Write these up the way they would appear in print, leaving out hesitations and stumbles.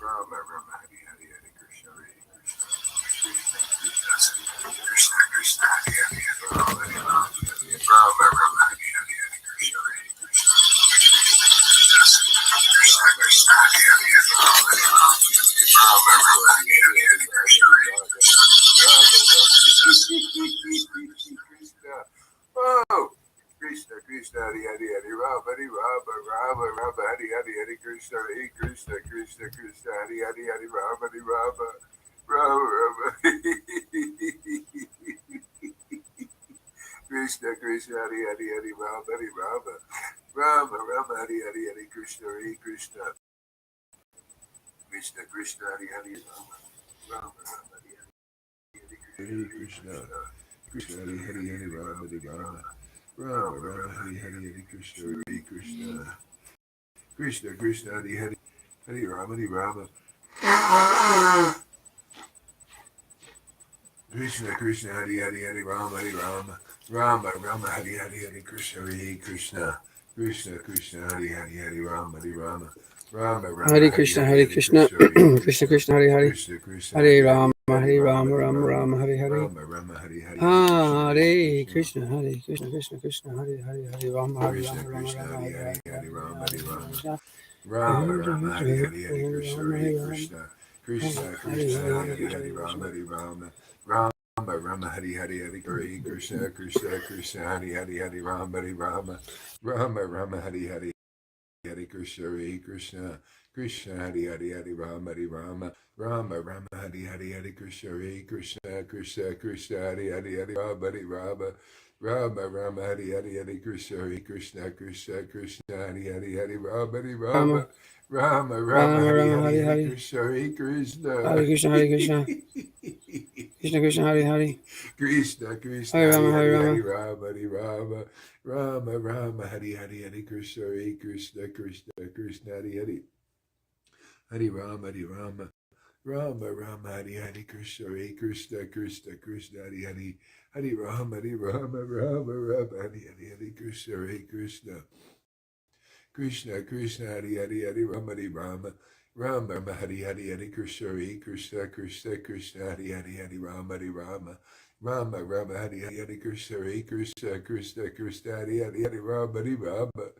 Rama Rama Hari Hari Hari Krishna Hare Krishna Krishna Krishna Hari Hari Hari Rama Hari Rama Rama Rama Hari Hari Hari Krishna Hare Krishna Krishna Krishna Hari Hari Hari Rama Hari Rama Rama Rama Hari Hari Hari Krishna Hare Krishna. Oh. Krishna Krishna Hari Hari Hari Rama Hari Rama Rama Rama Hari Hari Hari Krishna Hare Krishna Krishna Krishna Hari Hari Hari Rama Hari Rama Rama Rama Krishna Krishna Hari Hari Hari Rama Hari Rama Rama Rama Hari Hari Hari Krishna Hare Krishna Krishna Krishna Hari Hari Rama Rama Rama Hari Hari Krishna Krishna Hari Hari Hari Rama Hari Rama Rama Rama Hari Hari Hari Krishna Hare Krishna Krishna Krishna Hari Hari Hari Rama Hari Rama Krishna Krishna Hari Hari Hari Rama Hari Rama Rama Rama Hari Hari Hari Krishna Hare Krishna Krishna Krishna Hari Hari Hari Rama Hari Rama Rama Rama Hare Krishna Hare Krishna Krishna Krishna Hare Hare Hare Rama Hare Rama Rama Rama Hare Hare Hare Krishna Hare Krishna Krishna Krishna Hare Hare Hare Rama Hare Rama Rama Rama Hare Hare Rama Rama Hari Hari Hari Krishna Hare Krishna Krishna Krishna Hari Hari Hari Rama Hari Rama Rama Rama Hari Hari Hari Krishna Krishna Krishna Hari Hari Hari Rama Hari Rama Rama Rama Hari Hari Hari Krishna Hare Krishna Krishna Hari Hari Hari Rama Hari Rama Rama Rama Hari Hari Hari Krishna Hare Krishna Krishna Krishna Hari Hari Hari Rama Hari Rama Rama Rama Hari Hari Hari Krishna Hare Krishna Krishna Krishna Hari Hari Hari Rama Hari Rama Rama Rama Hari Hari Hari Krishna Hare Krishna Hare Krishna Hare Krishna Krishna Krishna Hare Hare Krishna Krishna Hare Hari Rama Hari Hare Hari Rama Rama Hari Rama Rama Rama Hari Hari Hari Krishna Hare Krishna Krishna Krishna Hari Hari Hari Rama Hari Rama Rama Rama Hari Hari Krishna Hare Krishna Krishna Krishna Hari Hari Hari Rama Rama Rama Hari Hari Hari Krishna Hare Krishna Krishna Krishna Hari Hari Hari Rama Rama Rama Rama Hari Hari Hari Krishna Hare Krishna Krishna Krishna Hari Hari Hari Rama Rama Rama Rama Hari Hari Hari Krishna Hare Krishna Krishna Krishna Hari Hari Hari Rama Rama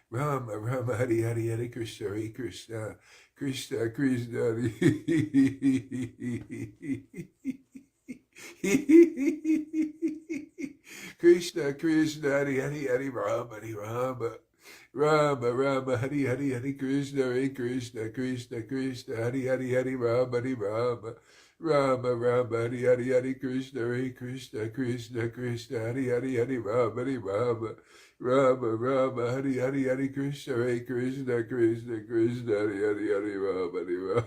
Rama Rama Hari Hari Hari Krishna Hare Krishna Krishna Krishna Hari Krishna Krishna Hari Hari Hari Rama Rama Rama Rama Hari Hari Hari Krishna Hare Krishna Krishna Krishna Hari Hari Hari Rama Rama Rama Rama Hari Hari Hari Krishna Hare Krishna Krishna Krishna Hari Hari Hari Rama Rama Rama Rama Hari Hari Hari Krishna Hare Krishna Krishna Krishna Hari Hari Hari Rama Rama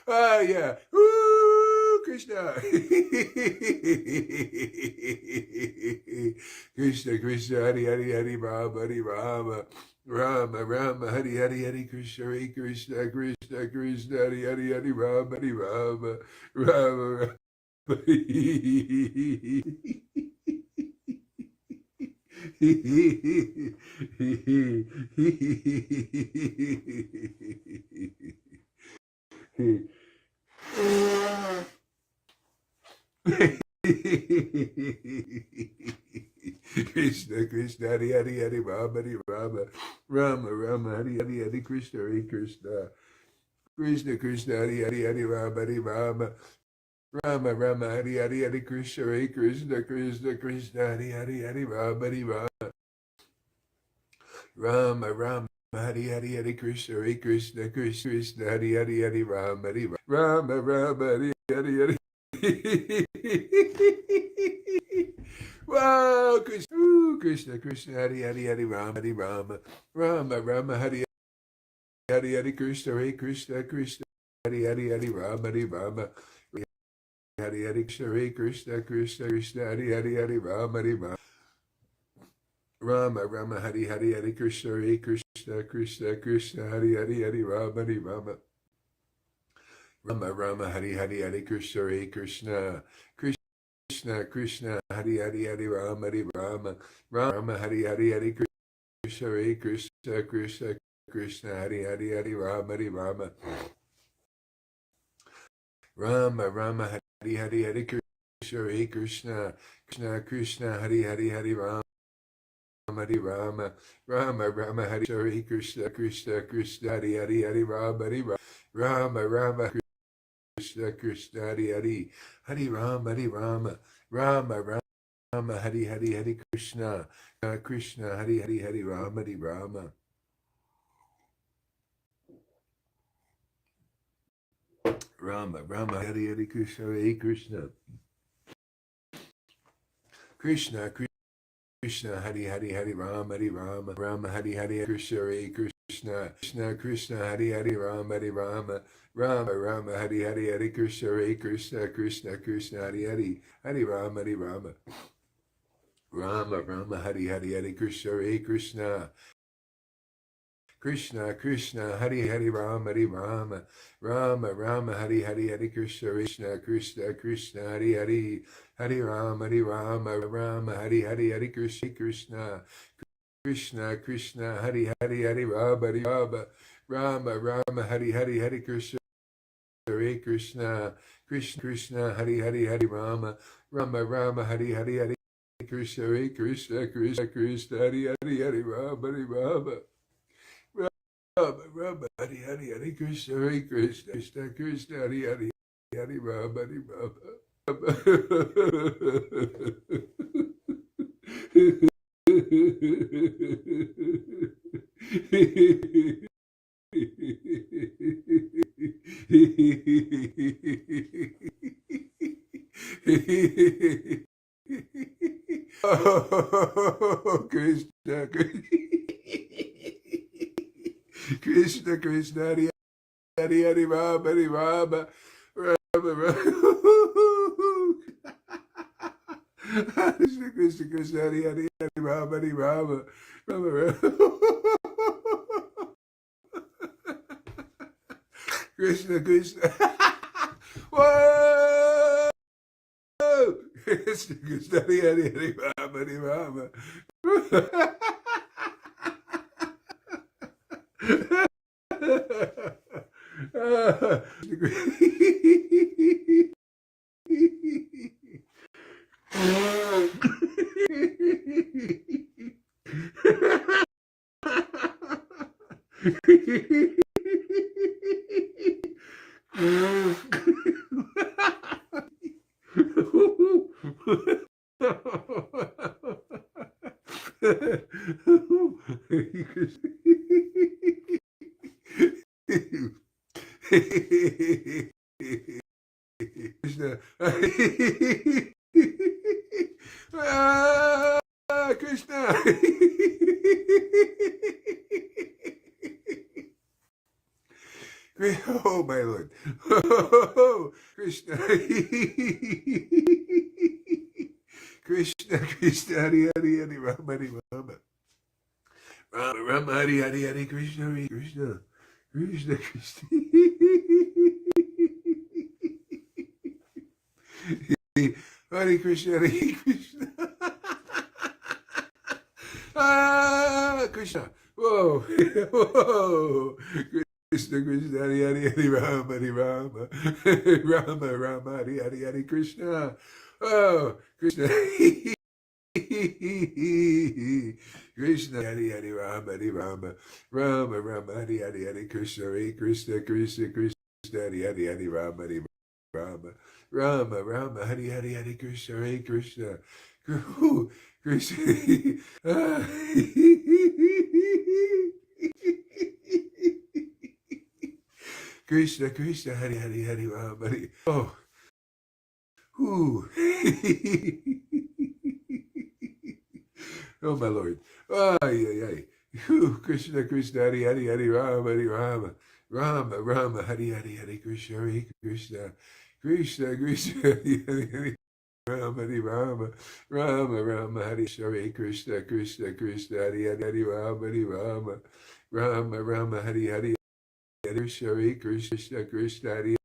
Ah yeah. Woo, Krishna. Krishna Krishna Hari Hari Hari Rama Rama Rama Rama Hari Hari Hari Krishna Hare Krishna Krishna Krishna Hari Hari Hari Rama Rama Rama Krishna Krishna Hari Hari Hari Rama Rama Rama Rama Hari Hari Hari Krishna Hare Krishna Krishna Krishna Hari Hari Hari Rama Rama Rama Rama Hari Hari Hari Krishna Hare Krishna Krishna Krishna Hari Hari Hari Rama Rama Rama Rama Hari Hari Hari Krishna Hare Krishna Krishna Krishna Hari Hari Hari Rama Rama Rama Hari Hari Hari Wow, Krishna Krishna Hari Hari Hari Rama Rama Rama Hari Hari Hari Krishna Hare Krishna Krishna Hari Hari Hari Rama Rama Hari Hari Krishna Hare Krishna Krishna Krishna Hari Hari Hari Rama Rama Rama Hari Hari Hari Krishna Hare Krishna Krishna Krishna Hari Hari Hari Rama Rama Rama Hari Hari Hari Krishna Hare Krishna Krishna Krishna Hari Hari Hari Rama Rama Rama Hari Hari Hari Krishna, Hare Krishna, Krishna Krishna, Hare Hare, Hare Rama, Hare Rama, Rama Rama, Hare Hare, Hare Krishna, Hare Krishna, Krishna Krishna, Hare Hare, Hare Rama, Hare Rama, Rama Rama, Hare Krishna, Krishna Krishna, Hare Hare, Hare Rama, Hare Rama, Rama Rama, Krishna Krishna, Hare Hare, Hare Rama, Hare Rama, Rama Rama, Hare Hare, Hare Krishna, Krishna, Hare Hare, Hare Rama, Hare Rama, Rama Rama, Hare Hare Krishna, Hare Krishna, Krishna Krishna, Hare Hare, Hare Rama, Hare Rama, Rama Hare Hare, Krishna, Hare Krishna, Krishna Krishna, Hare Hare, Rama, Hare Rama, Rama Rama, Hare Hare, Hare Krishna, Hare Krishna, Krishna Krishna, Hare Hare, Hare Rama, Hare Rama, Rama Rama, Hare Hare, Hare Krishna, Hare Krishna, Krishna Krishna, Hare Hare, Rama, Hare Rama, Rama Rama, Hare Hare, Hare Krishna, Krishna Krishna, Krishna Hare Hare, Hare Rama, Hare Rama, Rama Hare Hare, Hare Krishna, Krishna Krishna Krishna, Hare Hare, Hare Rama, Hare Rama, Rama Rama, Hare Hare, Hare Krishna, Hare Krishna, Krishna Krishna, Hare Hare, Hare Rama, Rama Rama, Hare Hare, Hare Krishna, Hare Krishna, Krishna Krishna, Hare Hare, Hare Rama, Hare Rama, Rama Rama, Hare Hare, Hare Krishna, Hare Krishna, Krishna Krishna, Hare Hare, Hare Rama, Hare Rama. Oh, Krishna, Krishna, Krishna, Hare Hare, Hare Rama, Hare Rama, Rama, Rama. Krishna, Krishna, Krishna, Hare Hare, Hare Rama, Hare Rama, Rama, Rama. Krishna, Krishna. Whoa! Krishna, Krishna, Hare Hare, Hare Rama, Hare Rama. Krishna. Krishna. Oh, my Lord. Oh, Krishna. Krishna, Krishna, Hare Hare, Hare Rama, Hare Rama. Rama, Rama, Hare Hare, Hare Krishna, Hare Krishna. Krishna, Krishna. Hare Krishna, Hare Krishna. Krishna. Whoa. Whoa. Krishna, Krishna, Hare Hare, Hare Rama, Hare Rama. Rama, Rama, Hare Hare, Hare Krishna. Oh, Krishna. Krishna, Hare Hare, Rama, Hare Rama. Rama, Rama, Hare Hare, Hare Krishna, Hare Krishna, Krishna, Krishna, Hare Hare, Hare Rama, Hare Rama. Rama, Rama, Hare Hare, Hare Krishna, Hare Krishna. Krishna. Krishna, Krishna, Hare Hare, Hare Rama, Hare. Oh. Oh, my Lord. Ay, ay, ay. Krishna, Krishna, Hare Hare, Hare Rama, Hare Rama. Rama, Rama, Hare Hare, Hare Krishna, Hare Krishna. Krishna, Krishna, Hare Hare, Hare Rama, Hare Rama. Rama, Rama, Hare Krishna, Krishna, Krishna, Hare Hare, Hare Rama, Hare Rama. Rama, Rama, Hare Hare, Hare Krishna, Krishna, Hare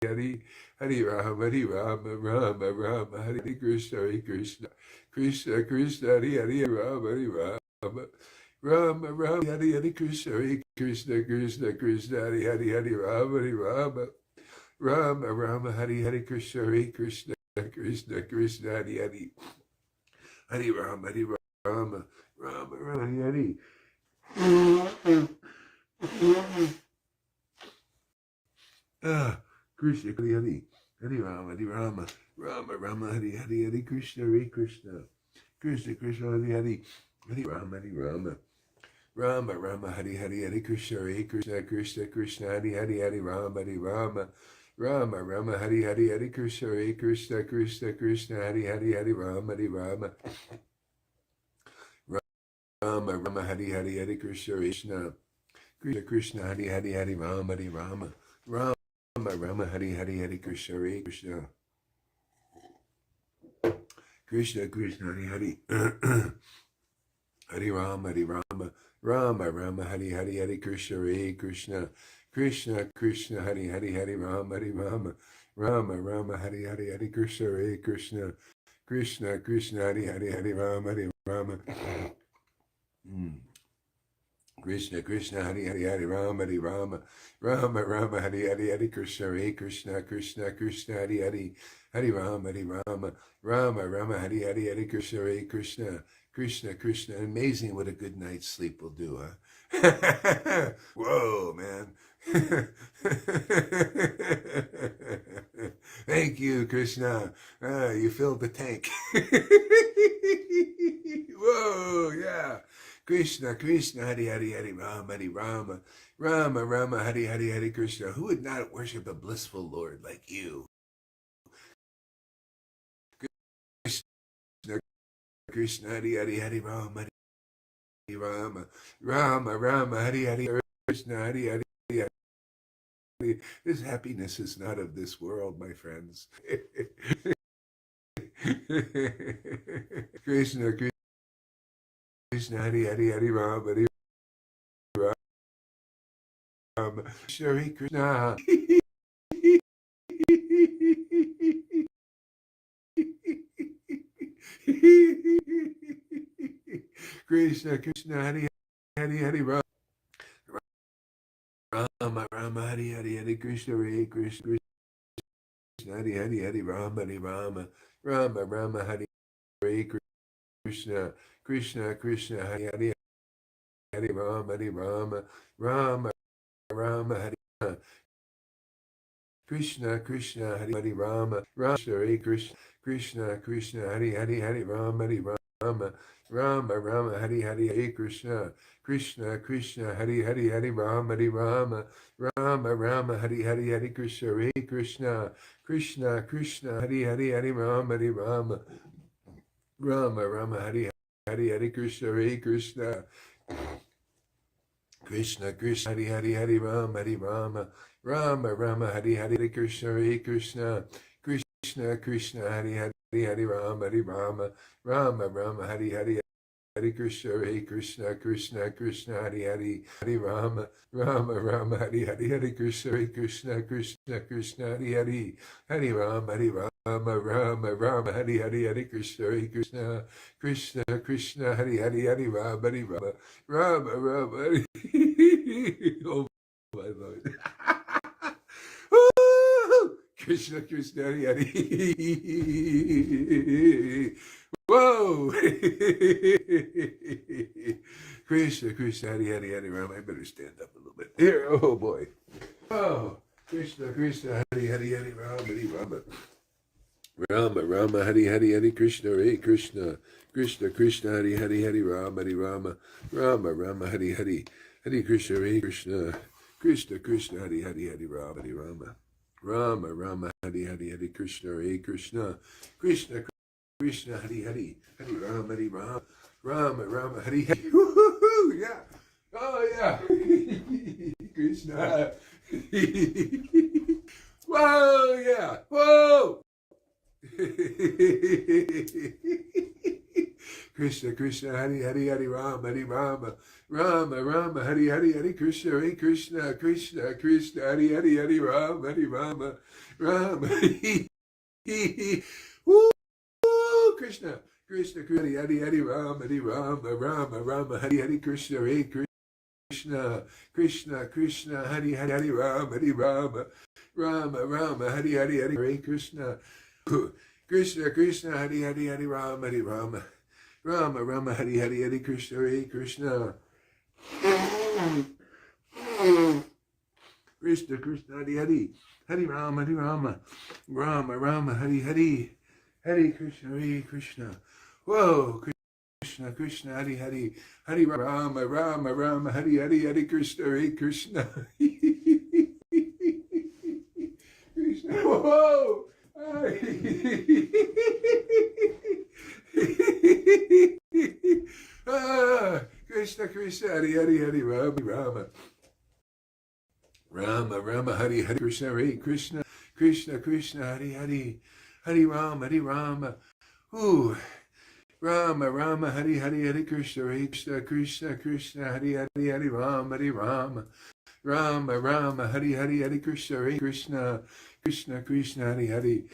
Hare, Hare Rama, Hare Rama, Rama, Rama, Hare Krishna, Hare Krishna, Krishna, Krishna, Hare Hare, Rama, Hare Rama, Rama, Rama, Hare Hare Krishna, Hare Krishna, Krishna, Krishna, Hare Hare, Hare Rama, Hare Rama. Rama, Rama, Hare Hare Krishna, Hare Krishna, Krishna, Krishna, Hare Hare. Hare Rama, Hare Rama, Rama, Rama, Hare Hare. Krishna, Hare Hare. Hare Rama, Hare Rama, Rama, Rama, Hare Hare, Hare Krishna, Hare Krishna, Krishna, Krishna, Hare Hare, Hare Rama, Hare Rama, Rama, Rama, Hare Hare, Hare Krishna, Hare Krishna, Krishna, Krishna, Hare Hare, Hare Rama, Hare Rama, Rama, Rama, Hare Hare, Hare Krishna, Hare Krishna, Krishna, Krishna, Hare Hare, Hare Rama, Hare Rama, Rama, Rama, Hare Hare, Hare Krishna, Krishna, Krishna, Krishna, Hare Hare, Hare Rama, Hare Rama, Rama, Rama, Hare Hare, Hare Krishna, Hare Krishna, Krishna, Krishna, Hare Hare, Hare Rama, Hare Rama, Rama, Rama, Hare Hare, Hare Krishna, Hare Krishna, Krishna, Krishna, Hare Hare, Hare Rama, Hare Rama, Rama, Rama, Hare Hare, Hare Krishna, Hare Krishna, Krishna, Krishna, Hare Hare, Hare Rama, Hare Rama. Krishna, Krishna, Hare Hare, Hare Rama, Hare Rama, Rama, Rama, Hare Hare, Hare Krishna, Hare Krishna, Krishna, Krishna, Hare Hare, Hare Rama, Hare Rama, Rama, Rama, Hare Hare, Hare Krishna, Hare Krishna, Krishna, Krishna. Amazing what a good night's sleep will do, huh? Whoa, man. Thank you, Krishna. You filled the tank. Whoa, yeah. Krishna, Krishna, Hare Hare, Hare Rama, Hare Rama, Rama, Rama, Hare Hare, Hare Krishna. Who would not worship a blissful Lord like you? Krishna, Krishna, Hare Hare, Hare Rama, Hare Rama, Rama, Rama, Hare Hare, Krishna, Hare Hare, Hare. This happiness is not of this world, my friends. Krishna, Krishna, Hare Hare, Hare Rama, Hare Rama, Hare Krishna. Krishna, Krishna, Hare Hare, Hare Rama, Rama, Rama, Hare Hare, Hare Krishna, Hare Krishna, Krishna, Hare Hare, Hare Rama, Hare Rama, Rama, Rama, Hare Krishna, Krishna, Krishna, Hare Hare, Hare Rama, Hare Rama, Rama, Rama, Hare Krishna, Krishna, Hare Rama, Rama, Hare Krishna, Krishna, Krishna, Hare Hare, Hare Rama, Hare Rama, Rama, Rama, Hare Hare, Hare Krishna, Krishna, Krishna, Hare Hare, Hare Rama, Hare Rama, Rama, Rama, Hare Hare, Hare Krishna, Hare Krishna, Krishna, Krishna, Hare Hare, Hare Rama, Hare Rama, Rama, Rama, Hare Hare, Hare Krishna, Hare Krishna, Krishna, Krishna, Hare Hare, Hare Rama, Hare Rama, Rama, Rama, Hare Hare, Hare Krishna, Hare Krishna, Krishna, Krishna, Hare Hare, Hare Rama, Hare Rama, Rama, Rama, Hare Hare, Hare Krishna, Hare Krishna, Krishna, Krishna, Hare Hare, Hare Rama, Rama, Rama, Hare Hare, Hare Krishna, Hare Krishna, Krishna, Krishna, Hare Hare, Hare Rama, Hare Rama, Rama, Rama, Hare Hare, Hare Krishna, Hare Krishna, Krishna, Krishna, Hare Hare, Hare Rama, Hare Rama, Rama, Rama, Hare. Oh my Lord. Krishna, Krishna, Hare Hare. Whoa! Krishna, Krishna, Hare Hare, Hare Rama. I better stand up a little bit. Here, oh boy. Oh, Krishna, Krishna, Hare Hare, Hare Rama, Hare Rama. Rama, Rama, Hare Hare, Hare Krishna, Hare Krishna. Krishna, Krishna, Hare Hare, Hare Rama, Hare Rama. Rama, Rama, Hare Hare, Hare Krishna, Hare Krishna. Krishna, Krishna, Hare Hare, Hare Rama, Hare Rama. Rama, Rama, Hare Hare, Hare Krishna, Hare Krishna. Krishna, Krishna, Hare Hare, Hare Rama, Hare Rama. Rama, Rama, Hare Hare. Woo-hoo-hoo, yeah. Oh, yeah. Krishna. Whoa, yeah. Whoa. Krishna, Krishna, Hare Hare, Hare Rama, Hare Rama, Rama, Rama, Hare Hare, Hare Krishna, Hare Krishna, Krishna, Krishna, Hare Hare, Hare Rama, Hare Rama, Rama, Woo, Krishna, Krishna, Krishna, Hare Hare Rama, Hare Rama, Rama, Rama, Hare Hare Krishna, Hare Krishna, Krishna, Krishna, Hare Hare, Hare Rama, Hare Rama, Rama, Rama, Hare Hare, Hare Krishna, Krishna, Krishna, Hare Hare, Hare Rama, Hare Rama, Rama, Rama, Hare Hare, Hare Krishna, Hare Krishna, Krishna, Krishna, Hare Hare, Hare Rama, Hare Rama, Rama, Rama, Hare Hare, Hare Krishna, Hare Krishna. Whoa, Krishna, Krishna, Hare Hare, Hare Rama, Rama, Rama, Hare Hare, Hare Krishna, Hare Krishna. Krishna, whoa. Krishna, Krishna, Hare Hare, Hare Rama, Rama. Rama, Rama, Hare Hare Krishna, Hare Krishna, Krishna, Krishna, Hare Hare, Hare Rama, Hare Rama. Ooh, Rama, Rama, Hare Hare, Hare Krishna, Hare Krishna, Krishna, Krishna, Hare Hare, Hare Rama, Hare Rama. Rama, Rama, Hare Hare, Hare Krishna, Hare Krishna, Krishna, Krishna, Hare Hare.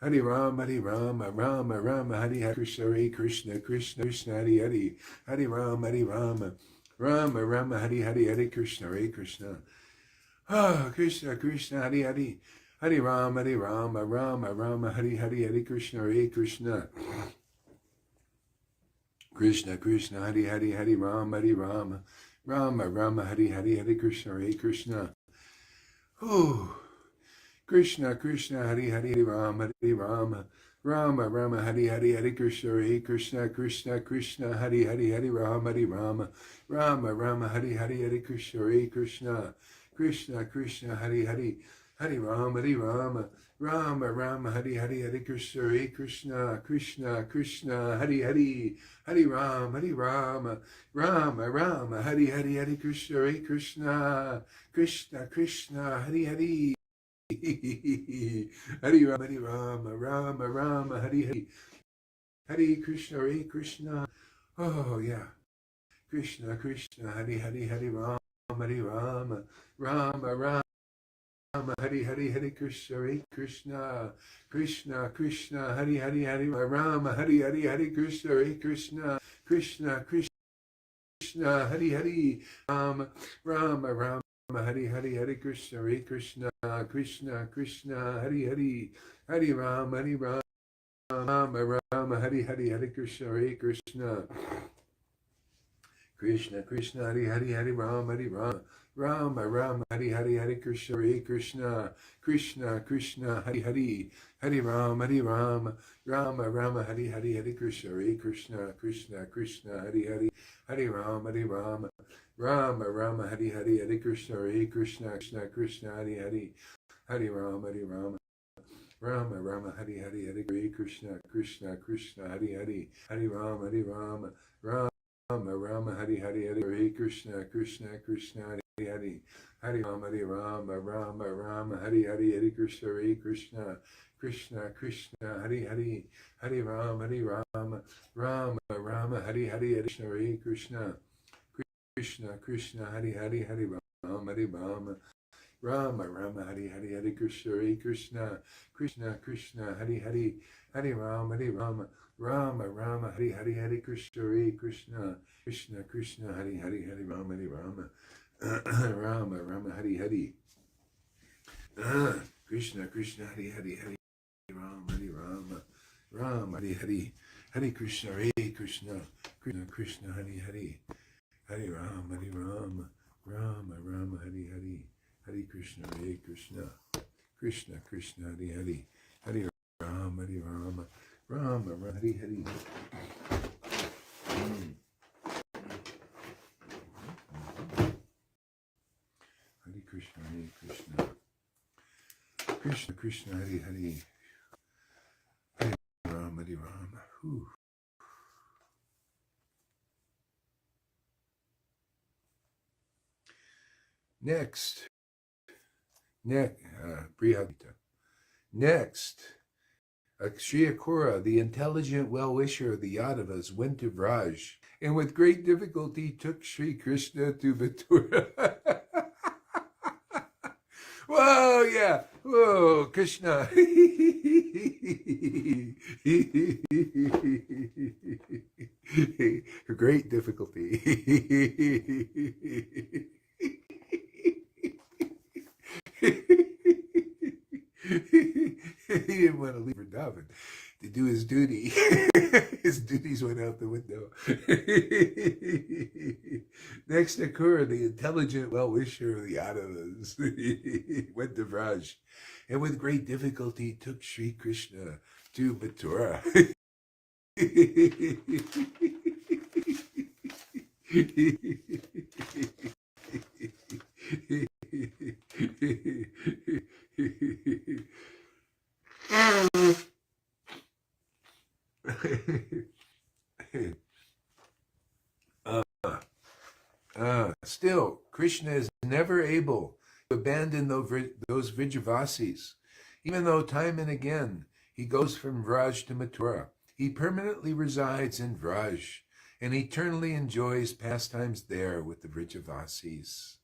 Hare Rama, Hare Rama, Rama, Rama, Hare Hare Krishna, Hare Krishna, Krishna, Krishna, Hare Hare. Hare Rama, Hare Rama, Rama, Rama, Hare Hare, Hare Krishna, Hare Krishna. Ah, Krishna, Krishna, Hare Hare. Hare Rama, Hare Rama, Rama, Rama, Hare Hare, Hare Krishna, Hare Krishna. Krishna, Krishna, Hare Hare, Hare Rama, Hare Rama, Rama, Rama, Hare Hare, Hare Krishna, Hare Krishna. Oh, Krishna, Krishna, Hare Hare, Hare Rama, Hare Rama, Rama, Rama, Hare Hare, Hare Krishna, Hare Krishna, Krishna, Krishna, Hare Hare, Hare Rama, Hare Rama, Rama, Rama, Hare Hare, Hare Krishna, Hare Krishna, Krishna, Krishna, Hare Hare, Hare Rama, Hare Rama, Rama, Rama, Hare Hare, Hare Krishna, Hare Krishna, Krishna, Krishna, Hare Hare, Hare Rama, Hare Rama, Rama, Rama, Hare Hare, Hare Krishna, Hare Krishna, Krishna, Krishna, Hare Hare. Hare Rama, Hare Rama, Rama, Rama, Hare Hare, Hare Krishna, Hare Krishna. Oh yeah, Krishna, Krishna, Hare Hare, Hare Rama, Hare Rama, Rama, Rama, Hare Hare, Hare Krishna, Hare Krishna, Krishna, Krishna, Hare Hare, Hare Rama, Hare Hare, Hare Krishna, Hare Krishna, Krishna, Krishna, Hare Hare, Rama, Rama, Hare Hare, Hare Krishna, Hare Krishna, Krishna, Krishna, Hare Hare, Hare Rama, Hare Rama, Rama, Rama, Hare Hare, Hare Krishna, Hare Krishna, Krishna, Krishna, Hare Hare, Hare Rama, Hare Rama, Rama, Rama, Hare Hare, Hare Krishna, Hare Krishna, Krishna, Krishna, Hare Hare, Hare Rama, Hare Rama, Rama, Rama, Hare Hare, Hare Krishna, Hare Krishna, Krishna, Krishna, Hare Hare, Hare Rama, Hare Rama, Rama, Rama, Hare Hare, Hare Krishna, Hare Krishna, Krishna, Krishna, Hare Hare, Hare Rama, Hare Rama, Rama, Rama, Hare Hare, Hare Krishna, Krishna, Krishna, Hare Hare, Hare Rama, Hare Rama, Rama, Rama, Hare Hare, Hare Krishna, Krishna, Krishna, Hare Hare, Hare Rama, Hare Rama, Rama, Rama, Hare Hare, Hare Krishna, Hare Krishna, Krishna, Krishna, Hare Hare, Hare Rama, Hare Rama, Rama, Rama, Hare Hare, Hare Krishna, Hare Krishna, Krishna, Krishna, Hare Hare, Hare Rama, Hare Rama, Rama, Rama, Hare Hare, Hare Krishna, Hare Krishna, Krishna, Krishna, Hare Hare, Hare Rama, Hare Rama, Rama, Rama, Hare Hare, Hare Krishna, Hare Krishna, Krishna, Krishna, Hare Hare, Hare Rama, Hare Rama, Rama, Rama, Hare Hare, Krishna, Krishna, Hare Hare, Hare Rama, Hare Rama, Rama, Hare Hare, Hare Krishna, Hare Krishna, Krishna, Krishna, Hare Hare, Hare Rama, Hare Rama, Rama, Rama, Hare Hare, Hare Krishna, Hare Krishna, Krishna, Krishna, Hare Hare, Hare Rama, Hare Rama, Rama, Rama, Hare Hare. Hare Krishna, Hare Krishna, Krishna, Krishna, Hare Hare, Hare Rama, Hare Rama. Whew. Next, Brihadita. Next, Akshaya Kura, the intelligent well-wisher of the Yadavas, went to Vraj, and with great difficulty took Sri Krishna to Mathura. Whoa, yeah, whoa, Krishna. Great difficulty. He didn't want to leave for Davin to do his duty. His duties went out the window. Next occurred the intelligent well-wisher of the Adavas. Went to Vraj, and with great difficulty took Sri Krishna to Mathura. Still, Krishna is never able to abandon those Vrijavasis. Even though time and again he goes from Vraj to Mathura, he permanently resides in Vraj and eternally enjoys pastimes there with the Vrijavasis.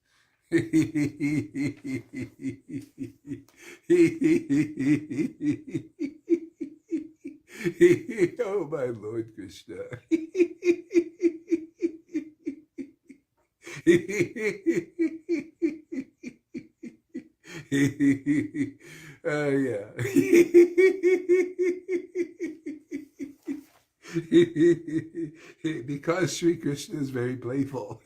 Oh, my Lord Krishna. Yeah. Because Sri Krishna is very playful.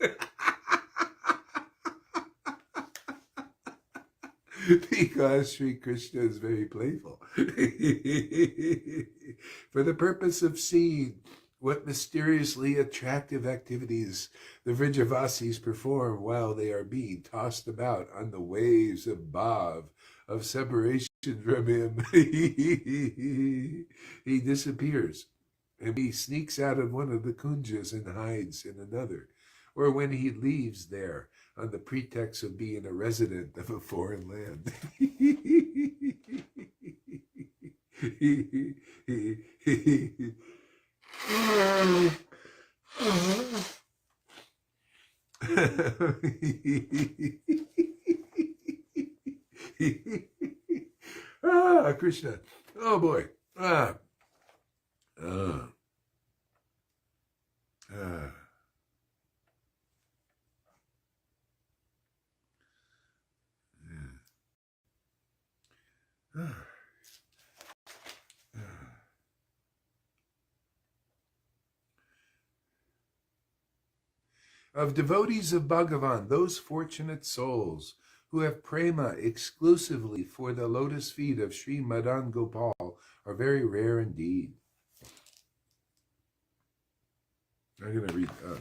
Because Sri Krishna is very playful. For the purpose of seeing what mysteriously attractive activities the Vrijavasis perform while they are being tossed about on the waves of bhav, of separation from him, he disappears, and he sneaks out of one of the kunjas and hides in another, or when he leaves there on the pretext of being a resident of a foreign land. Krishna. Oh boy. Yeah. Of devotees of Bhagavan, those fortunate souls who have prema exclusively for the lotus feet of Sri Madan Gopal are very rare indeed. I'm going to read, no.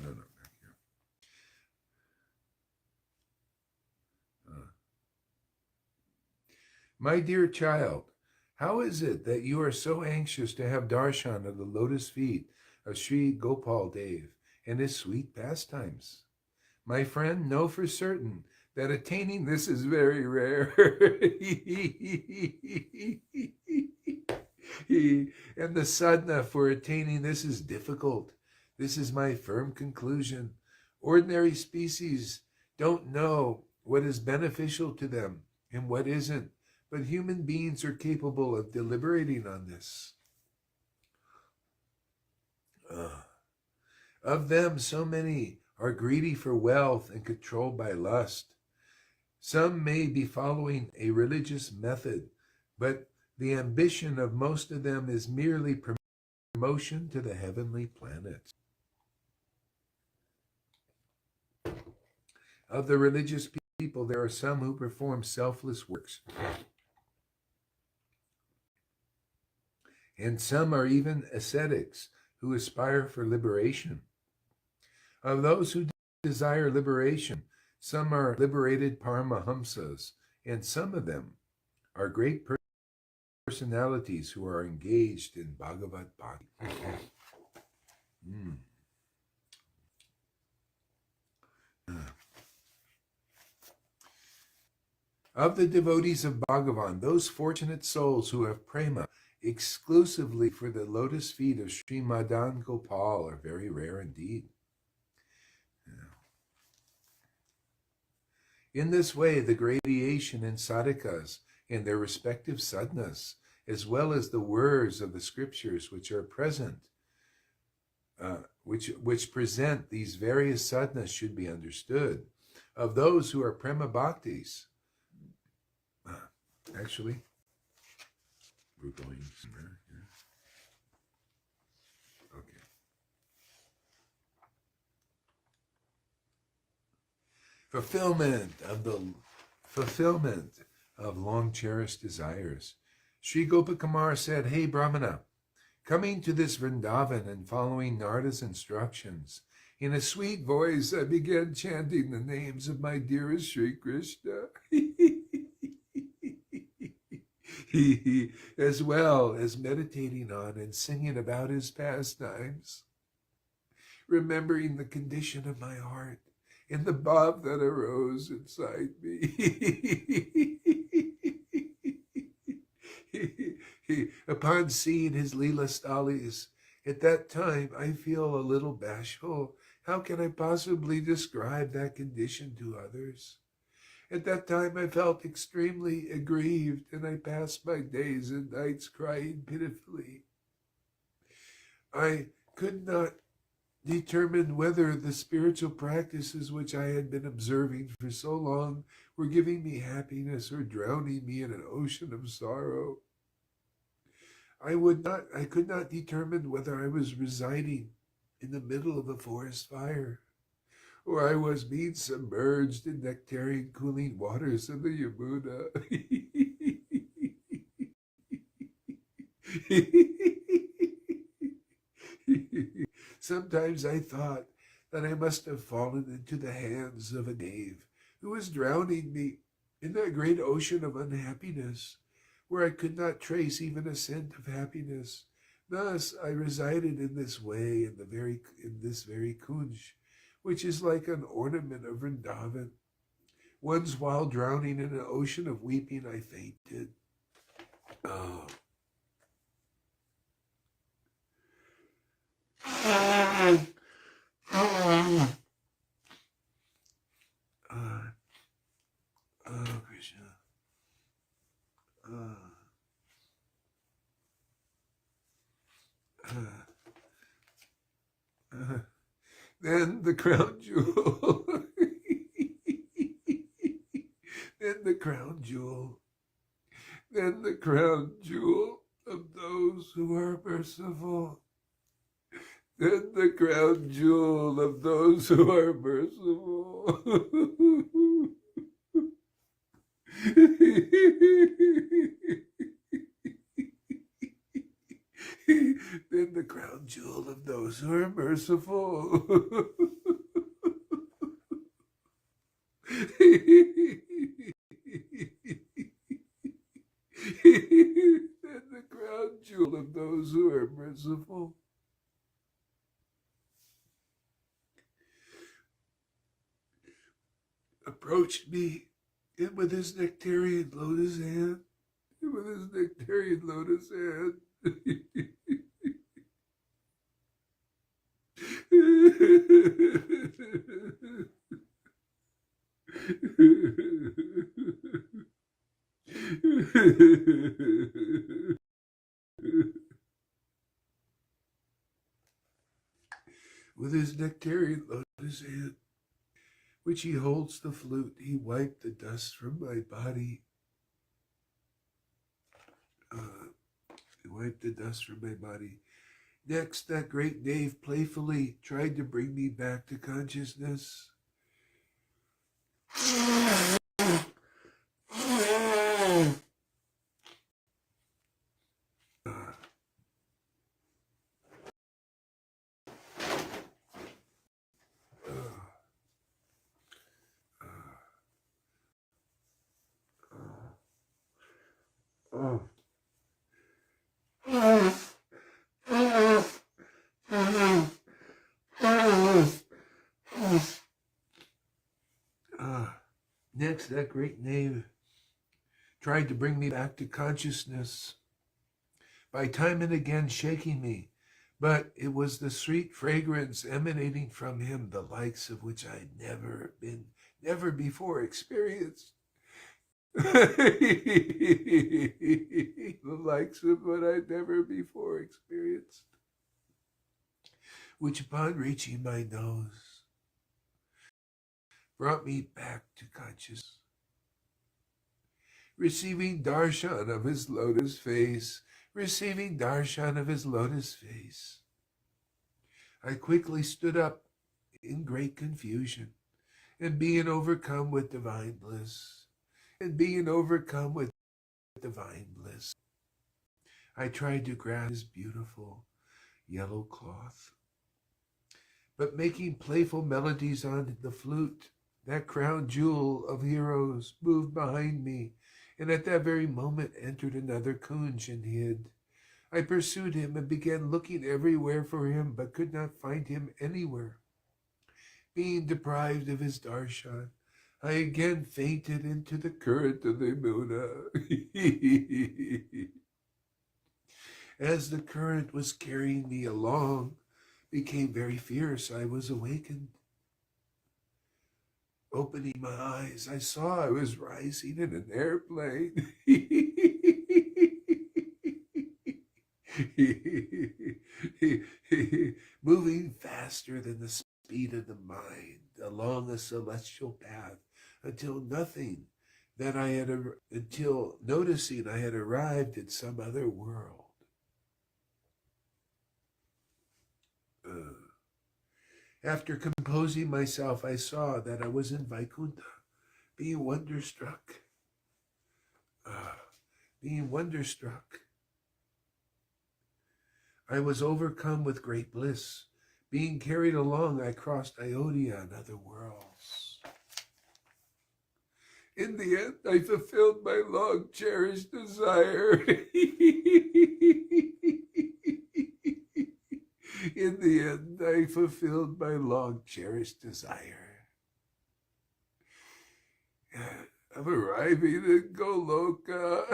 My dear child, how is it that you are so anxious to have darshan of the lotus feet of Sri Gopal Dev and his sweet pastimes? My friend, know for certain that attaining this is very rare. And the sadhana for attaining this is difficult. This is my firm conclusion. Ordinary species don't know what is beneficial to them and what isn't, but human beings are capable of deliberating on this. Of them, so many are greedy for wealth and controlled by lust. Some may be following a religious method, but the ambition of most of them is merely promotion to the heavenly planets. Of the religious people, there are some who perform selfless works, and some are even ascetics who aspire for liberation. Of those who desire liberation, some are liberated Paramahamsas, and some of them are great personalities who are engaged in Bhagavad Bhakti. Of the devotees of Bhagavan, those fortunate souls who have prema exclusively for the lotus feet of Sri Madan Gopal are very rare indeed. In this way, the gradation in sadhakas and their respective sadhanas as well as the words of the scriptures which are present, which present these various sadhanas should be understood of those who are prema bhaktis. Actually, we're going somewhere here. Okay. Fulfillment of long cherished desires. Sri Gopakumar said, "Hey Brahmana, coming to this Vrindavan and following Narada's instructions, in a sweet voice I began chanting the names of my dearest Sri Krishna, as well as meditating on and singing about his pastimes, remembering the condition of my heart and the bhav that arose inside me." Upon seeing his Leela Stalis, at that time I feel a little bashful. How can I possibly describe that condition to others? At that time I felt extremely aggrieved, and I passed my days and nights crying pitifully. I could not determine whether the spiritual practices which I had been observing for so long were giving me happiness or drowning me in an ocean of sorrow. I could not determine whether I was residing in the middle of a forest fire, or I was being submerged in nectarian cooling waters of the Yamuna. Sometimes I thought that I must have fallen into the hands of a knave who was drowning me in that great ocean of unhappiness, where I could not trace even a scent of happiness. Thus I resided in this way in this very kunj, which is like an ornament of Vrindavan. Once, while drowning in an ocean of weeping, I fainted. Oh. Krishna. Then the crown jewel. Then the crown jewel. Then the crown jewel of those who are merciful. Then the crown jewel of those who are merciful. Then the crown jewel of those who are merciful. Then the crown jewel of those who are merciful. Approached me, and with his nectarian lotus hand, with his nectarian lotus hand, which he holds the flute, he wiped the dust from my body. Next, that great knave playfully tried to bring me back to consciousness. Next, that great knave tried to bring me back to consciousness by time and again shaking me, but it was the sweet fragrance emanating from him, the likes of which I had never before experienced. The likes of what I'd never before experienced, which upon reaching my nose brought me back to consciousness, receiving darshan of his lotus face, receiving darshan of his lotus face. I quickly stood up in great confusion, and being overcome with divine bliss, I tried to grasp his beautiful yellow cloth, but making playful melodies on the flute, that crown jewel of heroes moved behind me, and at that very moment entered another kunj and hid. I pursued him and began looking everywhere for him, but could not find him anywhere. Being deprived of his darshan, I again fainted into the current of the Yamuna. As the current was carrying me along, became very fierce, I was awakened. Opening my eyes, I saw I was rising in an airplane. Moving faster than the speed of the mind along a celestial path until noticing I had arrived in some other world. After composing myself, I saw that I was in Vaikuntha, being wonderstruck. I was overcome with great bliss. Being carried along, I crossed Ayodhya and other worlds. In the end, I fulfilled my long-cherished desire. In the end, I fulfilled my long-cherished desire of arriving in Goloka.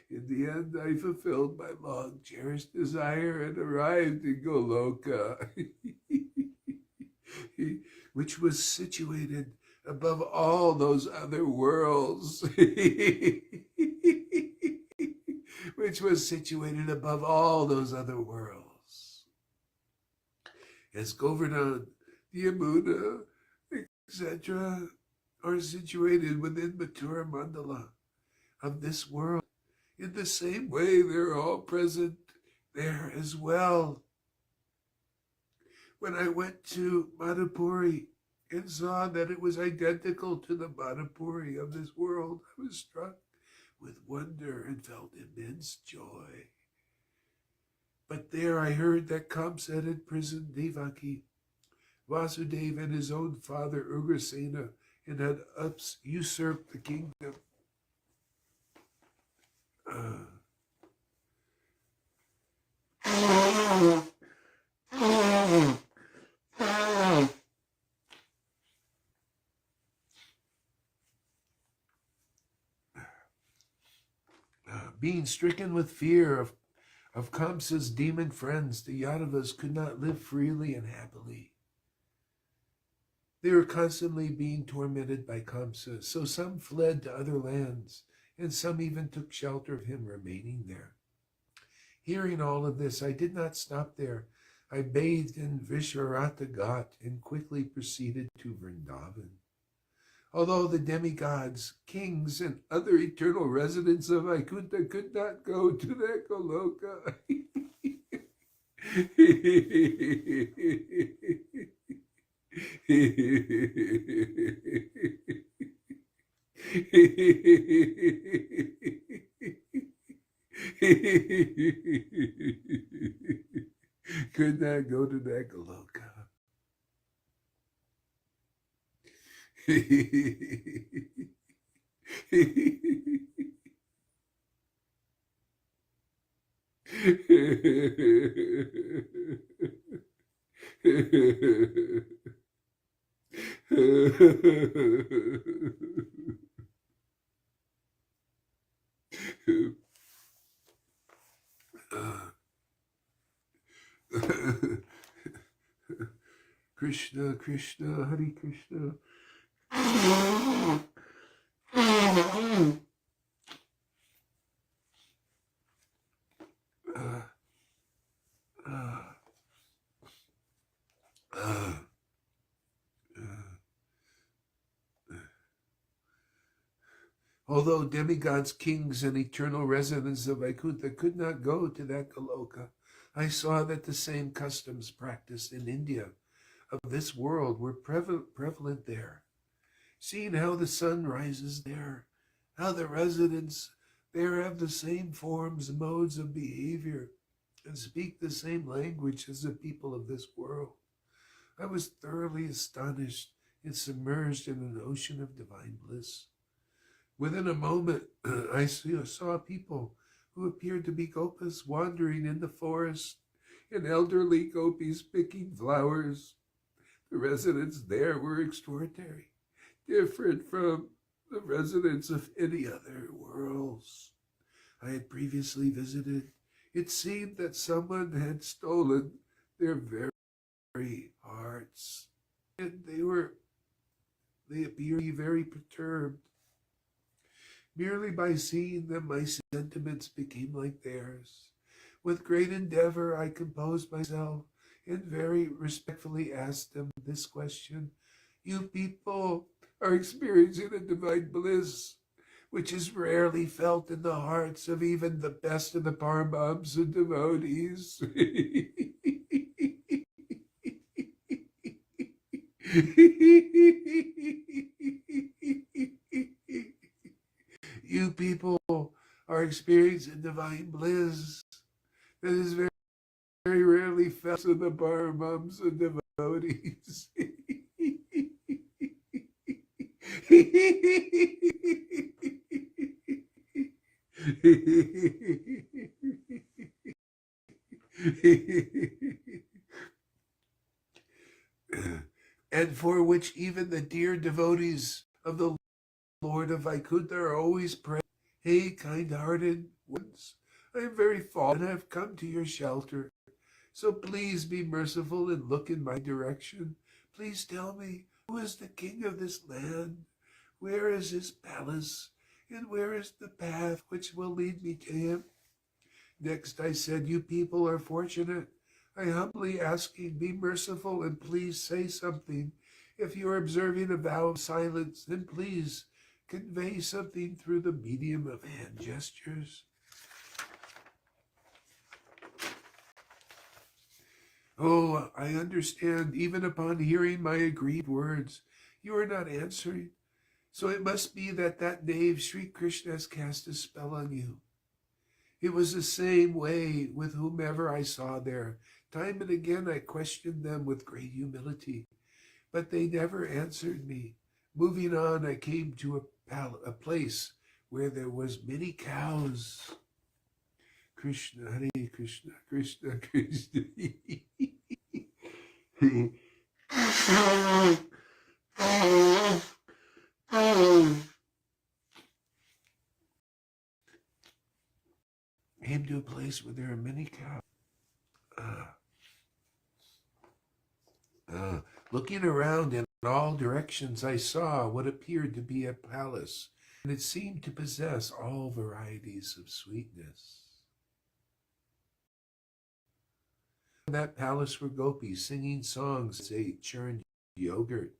In the end, I fulfilled my long-cherished desire and arrived in Goloka, which was situated above all those other worlds. As Govardhan, the Yamuna, etc., are situated within Mathura Mandala of this world. In the same way, they're all present there as well. When I went to Madhupuri and saw that it was identical to the Madhupuri of this world, I was struck with wonder and felt immense joy. But there I heard that Kamsa had imprisoned Devaki, Vasudeva, and his own father Ugrasena, and had usurped the kingdom. Being stricken with fear of Kamsa's demon friends, the Yadavas could not live freely and happily. They were constantly being tormented by Kamsa, so some fled to other lands, and some even took shelter of him remaining there. Hearing all of this, I did not stop there. I bathed in Visharata Ghat and quickly proceeded to Vrindavan. Although the demigods, kings, and other eternal residents of Vaikuntha could not go to that Goloka. Could not go to that Goloka. Krishna, Krishna, Hare Krishna. Although demigods, kings, and eternal residents of Vaikuntha could not go to that Goloka, I saw that the same customs practiced in India of this world were prevalent there. Seeing how the sun rises there, how the residents there have the same forms and modes of behavior, and speak the same language as the people of this world, I was thoroughly astonished and submerged in an ocean of divine bliss. Within a moment, I saw people who appeared to be gopas wandering in the forest, and elderly gopis picking flowers. The residents there were extraordinary, different from the residents of any other worlds I had previously visited. It seemed that someone had stolen their very hearts, and they appeared to be very perturbed. Merely by seeing them, my sentiments became like theirs. With great endeavor, I composed myself and very respectfully asked them this question. You people are experiencing a divine bliss, which is rarely felt in the hearts of even the best of the Paramahamsa and devotees. You people are experiencing divine bliss that is very, very rarely felt in the Paramahamsa and devotees. And for which even the dear devotees of the Lord of Vaikuntha are always praying. Hey, kind-hearted ones, I am very fallen and I have come to your shelter. So please be merciful and look in my direction. Please tell me, who is the king of this land? Where is his palace? And where is the path which will lead me to him? Next I said, you people are fortunate. I humbly asking, be merciful and please say something. If you are observing a vow of silence, then please convey something through the medium of hand gestures. Oh, I understand, even upon hearing my aggrieved words, you are not answering. So it must be that knave Sri Krishna has cast a spell on you. It was the same way with whomever I saw there. Time and again I questioned them with great humility, but they never answered me. Moving on, I came to a place where there was many cows. Krishna, Hare Krishna, Krishna, Krishna. Came to a place where there are many cows. Looking around in all directions, I saw what appeared to be a palace, and it seemed to possess all varieties of sweetness. In that palace were gopis singing songs as they churned yogurt.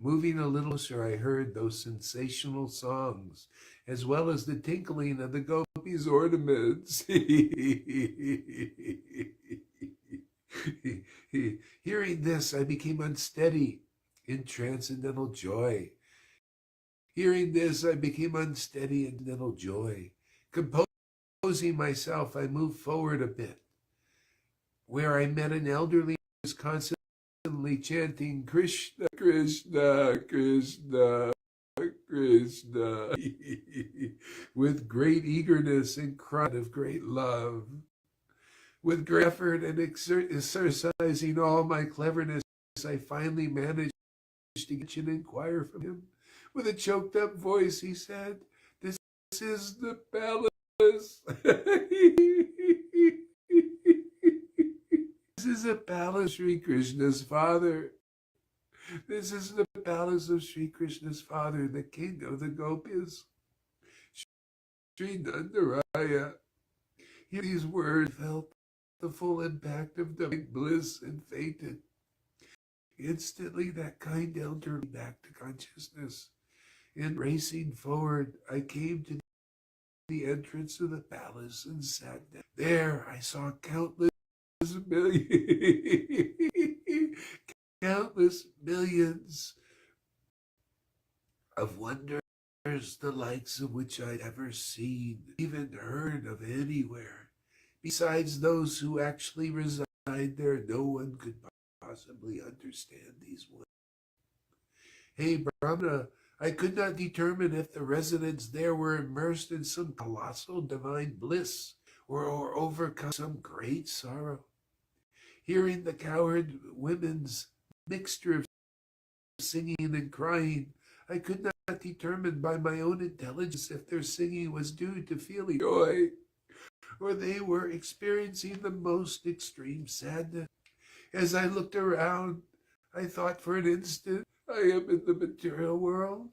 Moving a little closer, I heard those sensational songs, as well as the tinkling of the gopis' ornaments. Hearing this, I became unsteady in transcendental joy. Hearing this, I became unsteady in transcendental joy. Composing myself, I moved forward a bit, where I met an elderly who was constantly chanting, Krishna, Krishna, Krishna, Krishna, with great eagerness and cry of great love. With great effort and exercising all my cleverness, I finally managed to get and inquire from him. With a choked up voice, he said, This is the palace. This is a palace, Sri Krishna's father. This is the palace of Sri Krishna's father, the king of the gopis, Sri Nandaraya. Hear these words, felt the full impact of divine bliss and fainted. Instantly, that kind elder back to consciousness. And racing forward, I came to the entrance of the palace and sat down. There, I saw countless millions of wonders, the likes of which I'd ever seen, even heard of anywhere. Besides those who actually reside there, no one could possibly understand these words. Hey, Brahmana, I could not determine if the residents there were immersed in some colossal divine bliss or overcome some great sorrow. Hearing the cowherd women's mixture of singing and crying, I could not determine by my own intelligence if their singing was due to feeling joy or they were experiencing the most extreme sadness. As I looked around, I thought for an instant, I am in the material world.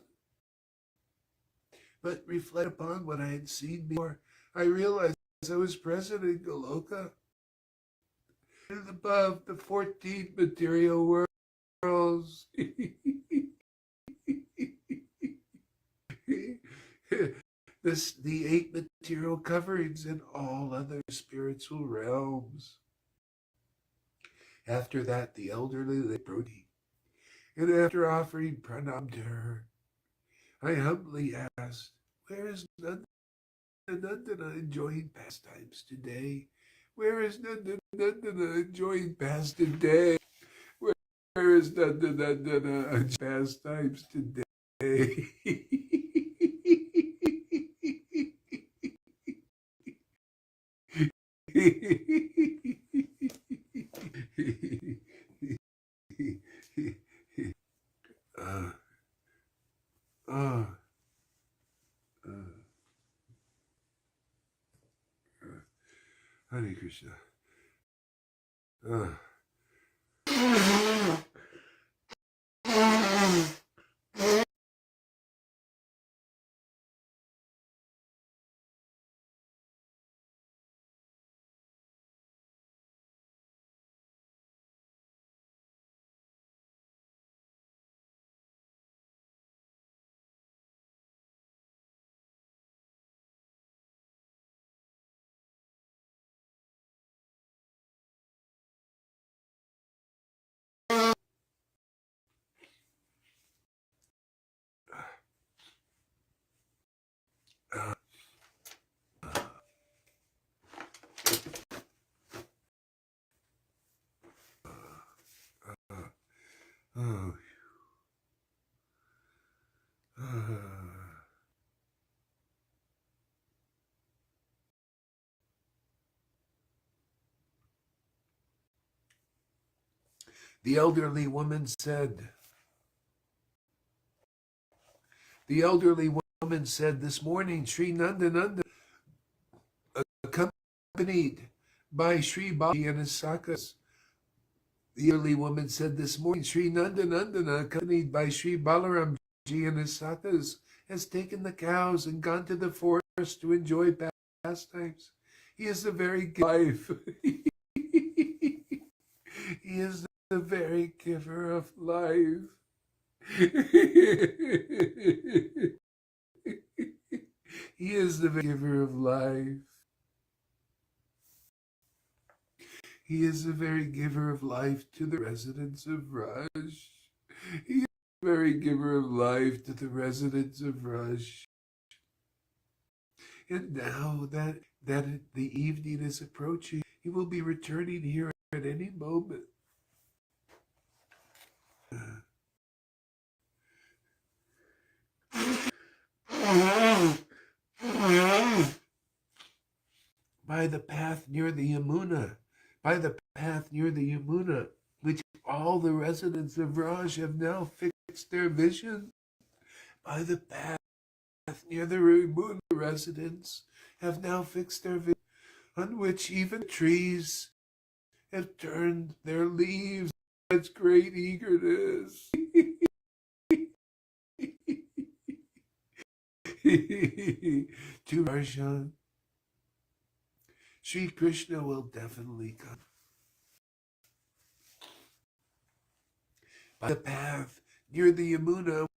But reflect upon what I had seen before, I realized I was present in Goloka, and above the 14 material worlds. The 8 material coverings and all other spiritual realms. After that, the elderly lady approached me, and after offering pranam to her, I humbly asked, "Where is Nandana enjoying pastimes today? Where is Nandana enjoying pastimes today? Where is Nandana enjoying pastimes today?" uh, uh, Hare Krishna. Oh, the elderly woman said, this morning, Sri Nandananda, accompanied by Sri Balaji and his Sakas. The elderly woman said this morning, Sri Nandanandana, accompanied by Sri Balaramji and his Sakas, has taken the cows and gone to the forest to enjoy pastimes. He is the very life. He is the very giver of life. He is the giver of life. He is the very giver of life to the residents of Raj. He is the very giver of life to the residents of Raj. And now that the evening is approaching, he will be returning here at any moment. By the path near the Yamuna, which all the residents of Raj have now fixed their vision. By the path near the Yamuna, residents have now fixed their vision, on which even trees have turned their leaves with great eagerness. to Darshan, Sri Krishna will definitely come. By the path near the Yamuna,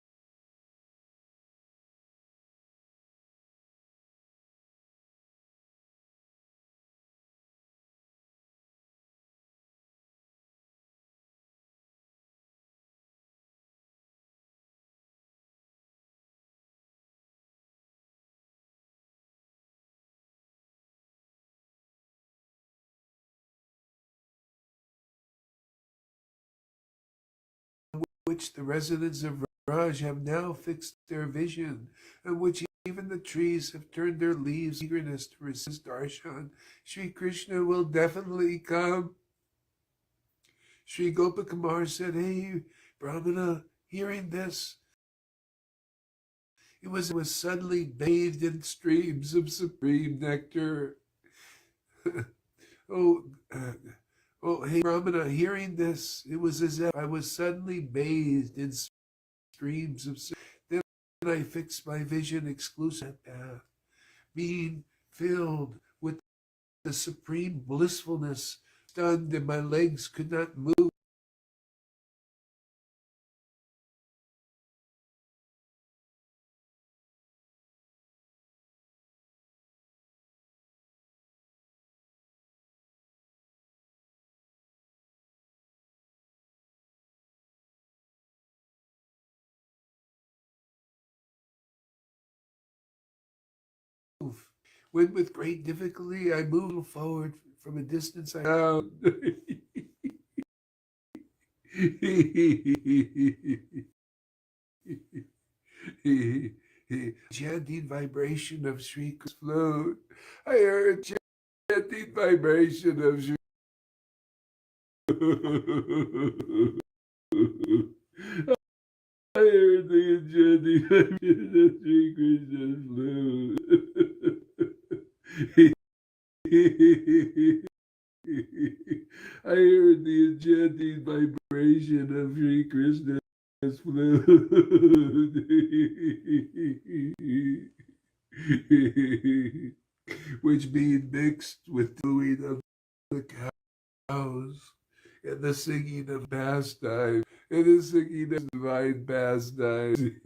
which the residents of Raj have now fixed their vision, and which even the trees have turned their leaves in eagerness to resist darshan, Sri Krishna will definitely come. Sri Gopakumar said, "Hey, Brahmana, hearing this, it was suddenly bathed in streams of supreme nectar." oh, hey, Brahmana, hearing this, it was as if I was suddenly bathed in streams of. Then I fixed my vision exclusive path, being filled with the supreme blissfulness, stunned, and my legs could not move. When with great difficulty I moved forward from a distance, I found chanting vibration of Sri Krishna's flute. I heard chanting vibration of Sri. I heard the chanting vibration of Sri Krishna's flute. I heard the enchanting vibration of Sri Krishna's flute, which being mixed with the mooing of the cows and the singing of pastime, and the singing of divine pastime.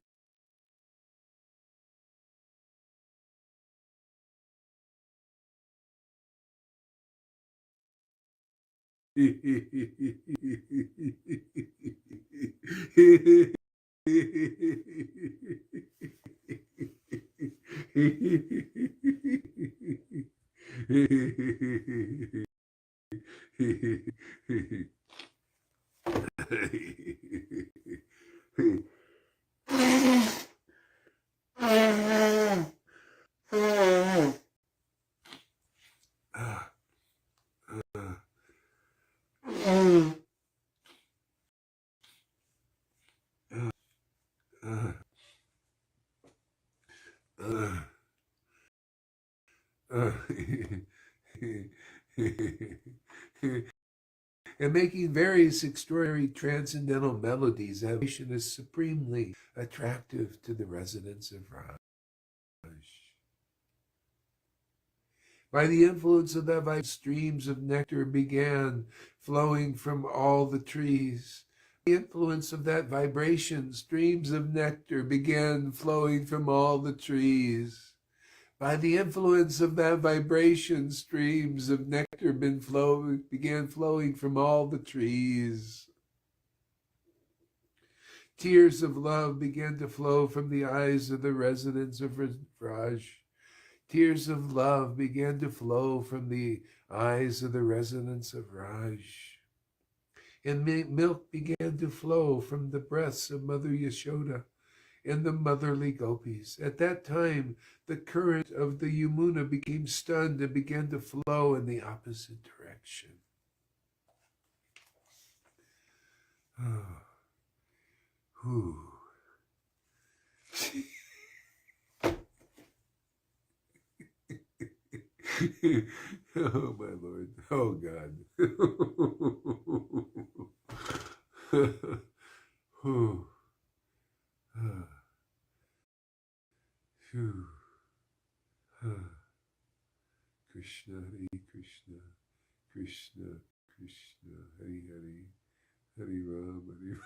And making various extraordinary transcendental melodies, that vibration is supremely attractive to the residents of Raj. By the influence of that vibration, streams of nectar began flowing from all the trees. The influence of that vibration, streams of nectar began flowing from all the trees. By the influence of that vibration, streams of nectar began flowing from all the trees. Tears of love began to flow from the eyes of the residents of Raj. Tears of love began to flow from the eyes of the residents of Raj. And milk began to flow from the breasts of Mother Yashoda and the motherly gopis. At that time, the current of the Yamuna became stunned and began to flow in the opposite direction. Oh, my Lord. Oh, God. Phew. Krishna, Hare Krishna, Krishna, Krishna, Hare Hare, Hare Ram, Hare Ram.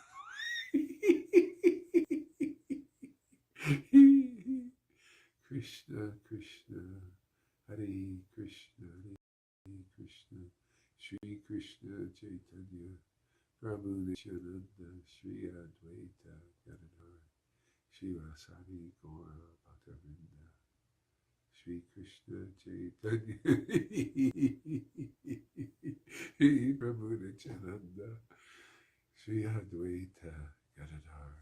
Krishna, Krishna, Hare Krishna, Hare Krishna, Shri Krishna Chaitanya, Prabhu Nityananda, Shri Advaita Gadadhar, Shri Vasari Gaura Bhaktavrinda, Shri Krishna Chaitanya, Prabhu Nityananda, Shri Advaita Gadadhar,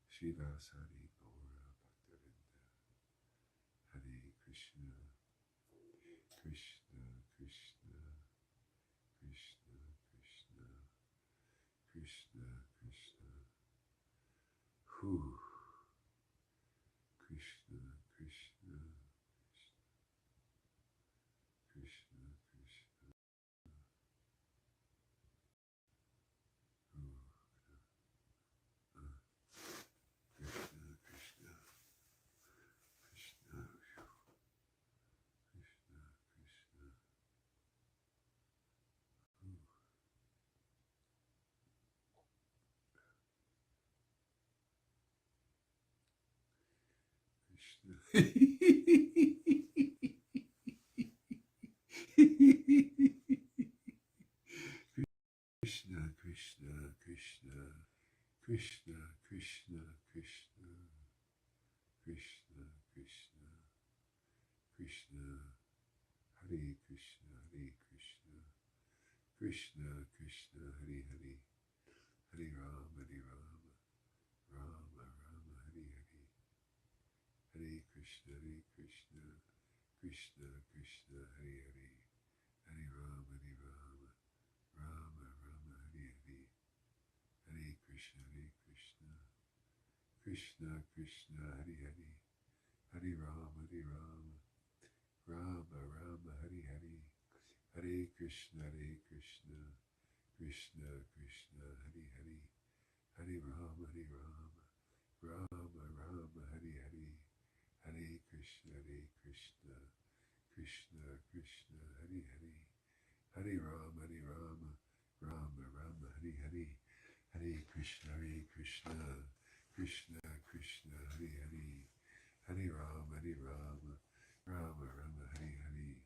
Shri Vasari Gaura Bhaktavrinda, Hare Krishna, Krishna, Krishna, Krishna, Krishna, Krishna, Krishna, Hu, Krishna, Krishna, Krishna, Krishna, Hu, Krishna, Krishna, Krishna, Krishna, Krishna, Hu, Krishna. Krishna, Krishna, Krishna, Krishna, Krishna, Krishna, Krishna, Krishna, Krishna, Hare Krishna, Hare Krishna, Krishna, Krishna, Hare Hare, Hare Rama, Rama, Rama, Hare Hare, Hare Krishna, Krishna, Krishna, Hare Hare, Hare Rama, Rama, Rama, Hare Hare, Hare Krishna, Krishna, Krishna, Hare Hare, Hare Rama, Rama, Rama, Hare Hare, Hare Krishna, Krishna, Krishna, Hare Hare, Hare Rama, Rama, Rama, Hare Hare, Hare Krishna, Krishna, Krishna, Hare Hare, Hare Rama, Rama, Rama, Hare Hare, Hare Krishna, Krishna, Krishna, Hare Hare, Hare Rama, Rama, Rama, Hare Hare,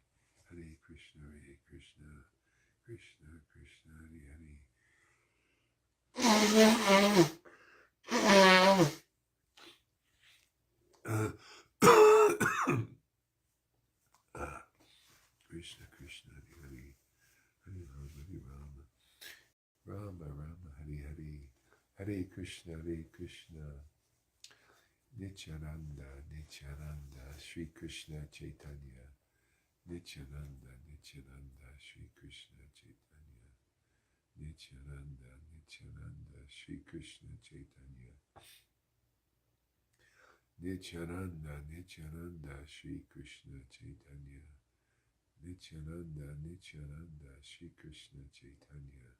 Hare Krishna, Krishna, Krishna, Hare Hare. Krishna, Krishna, Hare Hare, Hare Rama, Rama, Rama, Hare Hare, Hare Krishna, Nityananda, Shri Krishna Chaitanya, Nityananda, Shri Krishna Chaitanya, Nityananda, Shri Krishna Chaitanya, Nityananda, Shri Krishna Chaitanya, Nityananda, Shri Krishna Chaitanya,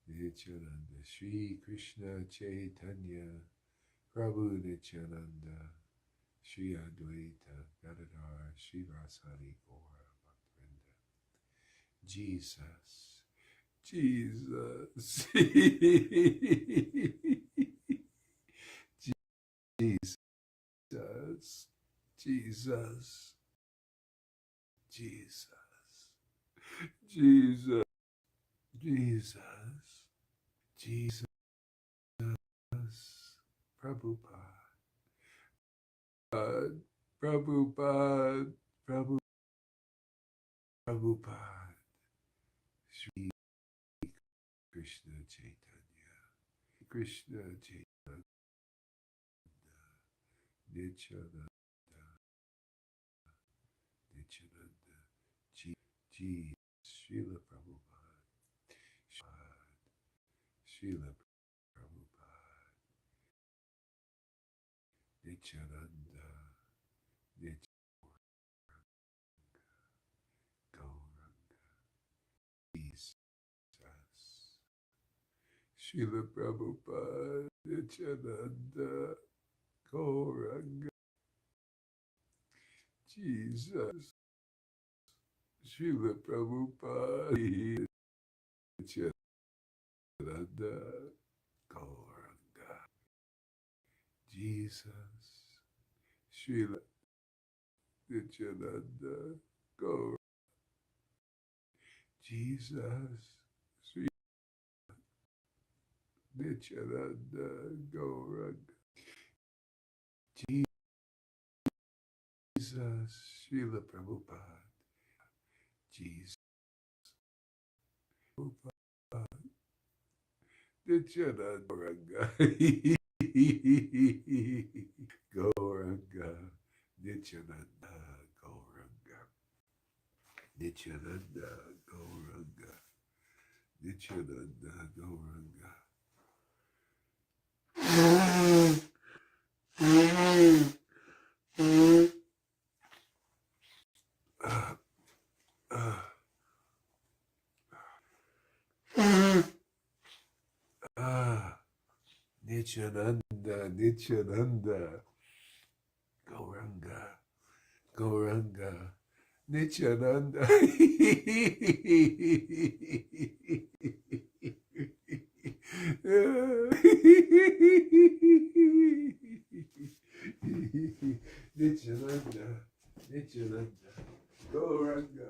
Nityananda, Shri Krishna Chaitanya, Prabhu Nityananda, Shri Advaita Gadadhar, Shri Vasari Gaura Bhaktavrinda, Jesus, Jesus, Jesus, Jesus, Jesus, Prabhupada, Prabhupada, Prabhupada, Shri Krishna Chaitanya, Krishna Chaitanya, Nityananda, Srila Prabhupada, Srila Prabhupada, Nityananda, Gauranga, Jesus, Srila Prabhupada, Nityananda, Gauranga. Jesus. Srila Prabhupada. Nityananda Gauranga. Jesus. Srila Nityananda Gauranga. Jesus. Sri Nityananda Gauranga. Jesus. Srila Prabhupada. Jesus. Prabhupada. Nityananda Gauranga. Gauranga. Nityananda Gauranga. Nityananda Gauranga. Nityananda Gauranga. Nityananda, Nityananda, Gauranga, Gauranga, Nityananda. Nityananda, Nityananda, Gauranga.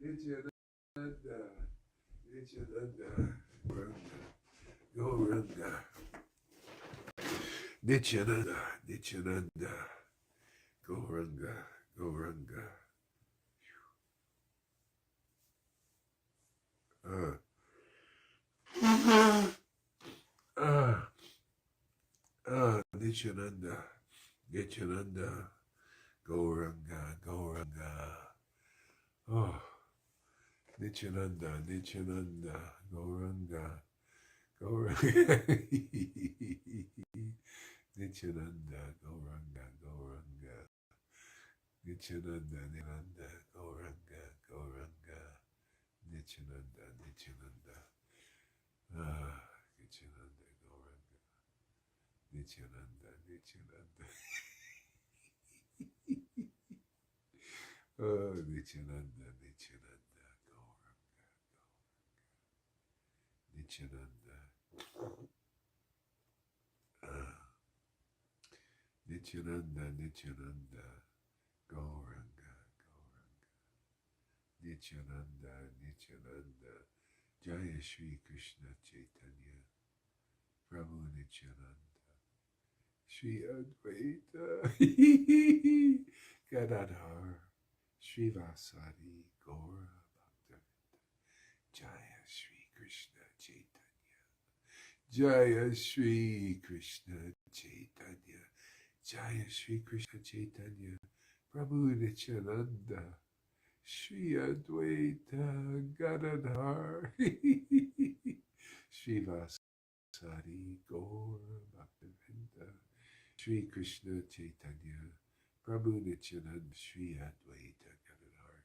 Nityananda, Nityananda, Gauranga, Nityananda, Nityananda, Gauranga, Gauranga. Nityananda, Nityananda, Gauranga, Gauranga. Oh, Nityananda, Nityananda, Gauranga, Gauranga. Nityananda, Gauranga, Gauranga. Nityananda, Nityananda, Gauranga, Gauranga. Nityananda, Nityananda. Nityananda, Gauranga. Nityananda, Nityananda. Nityananda, Nityananda, Gauranga, Nityananda. Nityananda, Nityananda, Gauranga, Gauranga. Nityananda, Nityananda. Jaya Shri Krishna Chaitanya. Prabhu Nityananda. Shri Advaita. Gadadhar. Srivasadi Gaura Bhaktavinda. Jaya Shri Krishna Chaitanya. Jaya Shri Krishna Chaitanya. Jaya Shri Krishna Chaitanya. Prabhu Nityananda. Shri Advaita Gadadhar. Srivasadi Gaura Bhaktavinda. Shri Krishna Chaitanya. Prabhu Nityananda. Shri Advaita Gadadhar.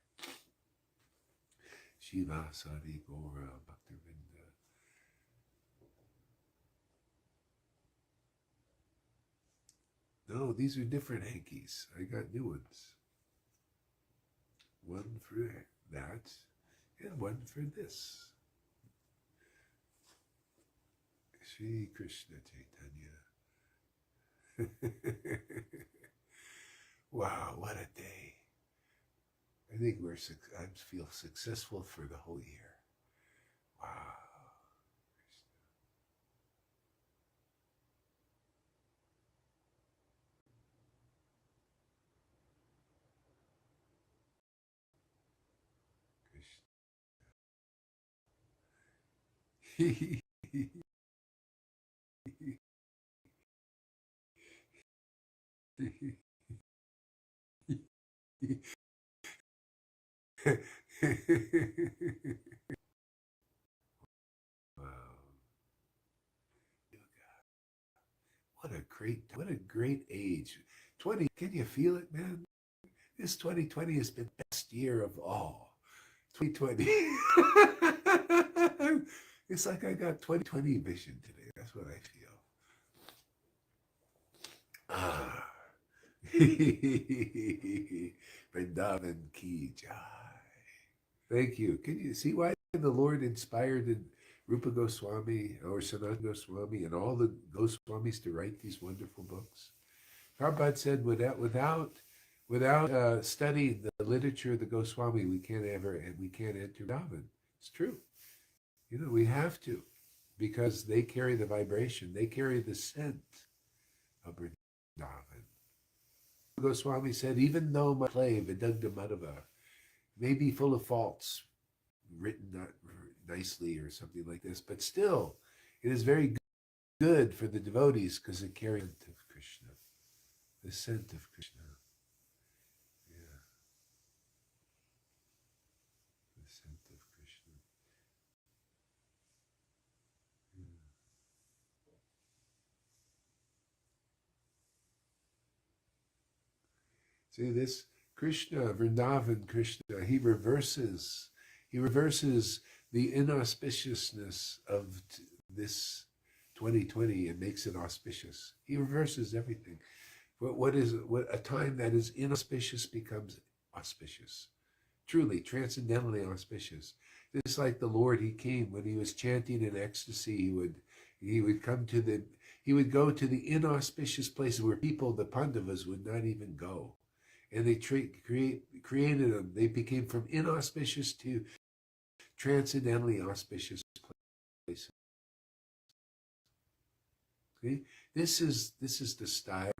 Srivasadi Gaura Bhaktavinda. No, these are different hankies. I got new ones. One for that and one for this. Shri Krishna Chaitanya. Wow, what a day. I think I feel successful for the whole year. Wow. Krishna. Wow. What a great age. 20, can you feel it, man? This 2020 has been the best year of all. 2020. It's like I got 2020 vision today. That's what I feel. Ah. Vrindavan ki jai. Thank you. Can you see why the Lord inspired Rupa Goswami or Sanat Goswami and all the Goswamis to write these wonderful books? Prabhupada said, without studying the literature of the Goswami, we can't enter Vrindavan. It's true. We have to, because they carry the vibration, they carry the scent of Vrindavan. Goswami said, even though my play, Vidagda Madhava, may be full of faults, written not nicely or something like this, but still, it is very good for the devotees because it carries the scent of Krishna. The scent of Krishna. Yeah. The scent of Krishna. Yeah. See this Krishna, Vrindavan Krishna, he reverses the inauspiciousness of this 2020 and makes it auspicious. He reverses everything. What a time that is inauspicious becomes auspicious. Truly, transcendentally auspicious. Just like the Lord, he came when he was chanting in ecstasy. He would go to the inauspicious places where people, the Pandavas, would not even go, and they created them. They became from inauspicious to transcendentally auspicious places. See, this is the style